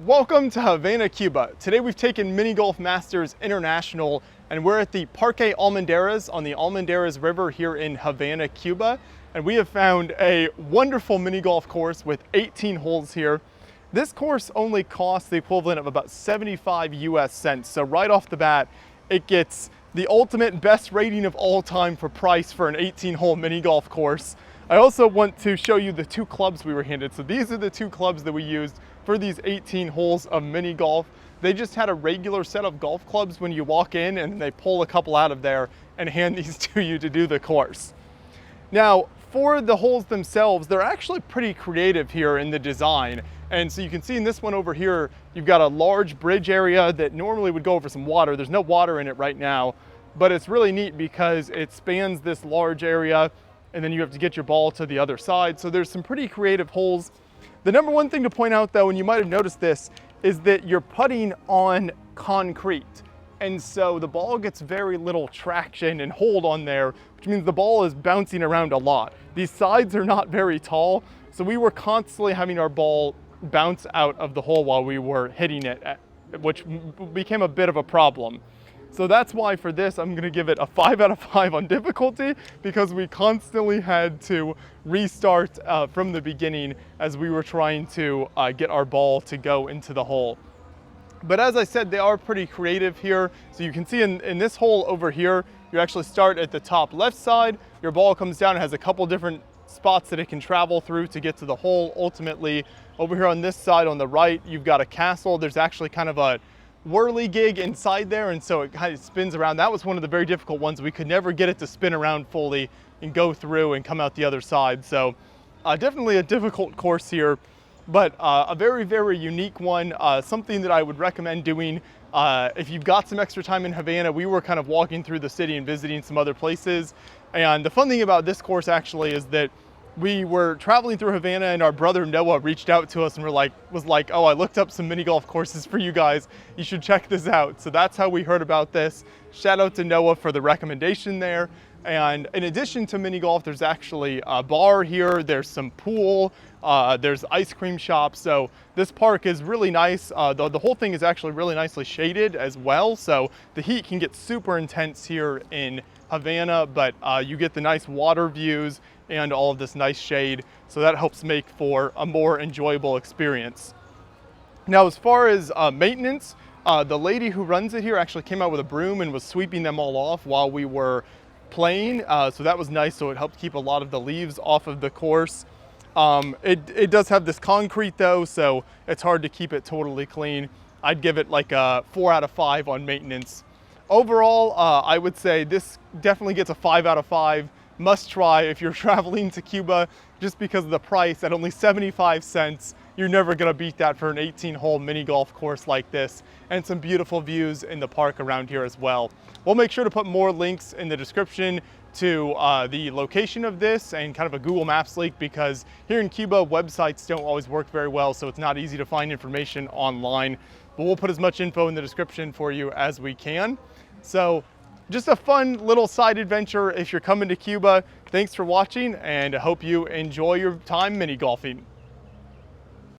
Welcome to Havana, Cuba. Today we've taken Mini Golf Masters International and we're at the Parque Almendares on the Almendares River here in Havana, Cuba. And we have found a wonderful mini golf course with 18 holes here. This course only costs the equivalent of about 75 US cents. So right off the bat, it gets the ultimate best rating of all time for price for an 18-hole mini golf course. I also want to show you the two clubs we were handed. So these are the two clubs that we used for these 18 holes of mini golf. They just had a regular set of golf clubs when you walk in, and they pull a couple out of there and hand these to you to do the course. Now, for the holes themselves, they're actually pretty creative here in the design. And so you can see in this one over here, you've got a large bridge area that normally would go over some water. There's no water in it right now, but it's really neat because it spans this large area and then you have to get your ball to the other side. So there's some pretty creative holes. The number one thing to point out though, and you might have noticed this, is that you're putting on concrete. And so the ball gets very little traction and hold on there, which means the ball is bouncing around a lot. These sides are not very tall, so we were constantly having our ball bounce out of the hole while we were hitting it, which became a bit of a problem. So that's why for this, I'm gonna give it a 5 out of 5 on difficulty, because we constantly had to restart from the beginning as we were trying to get our ball to go into the hole. But as I said, they are pretty creative here. So you can see in this hole over here, you actually start at the top left side, your ball comes down, it has a couple different spots that it can travel through to get to the hole. Ultimately, over here on this side on the right, you've got a castle. There's actually kind of a whirligig inside there, and so it kind of spins around. That was one of the very difficult ones. We could never get it to spin around fully and go through and come out the other side. So definitely a difficult course here, but a very, very unique one. Something that I would recommend doing if you've got some extra time in Havana. We were kind of walking through the city and visiting some other places. And the fun thing about this course actually is that we were traveling through Havana and our brother Noah reached out to us and was like, oh, I looked up some mini golf courses for you guys. You should check this out. So that's how we heard about this. Shout out to Noah for the recommendation there. And in addition to mini golf, there's actually a bar here. There's some pool, there's ice cream shops. So this park is really nice. The whole thing is actually really nicely shaded as well. So the heat can get super intense here in Havana, but you get the nice water views and all of this nice shade. So that helps make for a more enjoyable experience. Now, as far as maintenance, the lady who runs it here actually came out with a broom and was sweeping them all off while we were playing. So that was nice. So it helped keep a lot of the leaves off of the course. It does have this concrete though, so it's hard to keep it totally clean. I'd give it like a 4 out of 5 on maintenance. Overall, I would say this definitely gets a 5 out of 5. Must try if you're traveling to Cuba, just because of the price at only 75 cents. You're never gonna beat that for an 18-hole mini golf course like this, and some beautiful views in the park around here as well. We'll make sure to put more links in the description to the location of this and kind of a Google Maps link, because here in Cuba, websites don't always work very well, so it's not easy to find information online. But we'll put as much info in the description for you as we can. So just a fun little side adventure if you're coming to Cuba. Thanks for watching, and I hope you enjoy your time mini golfing.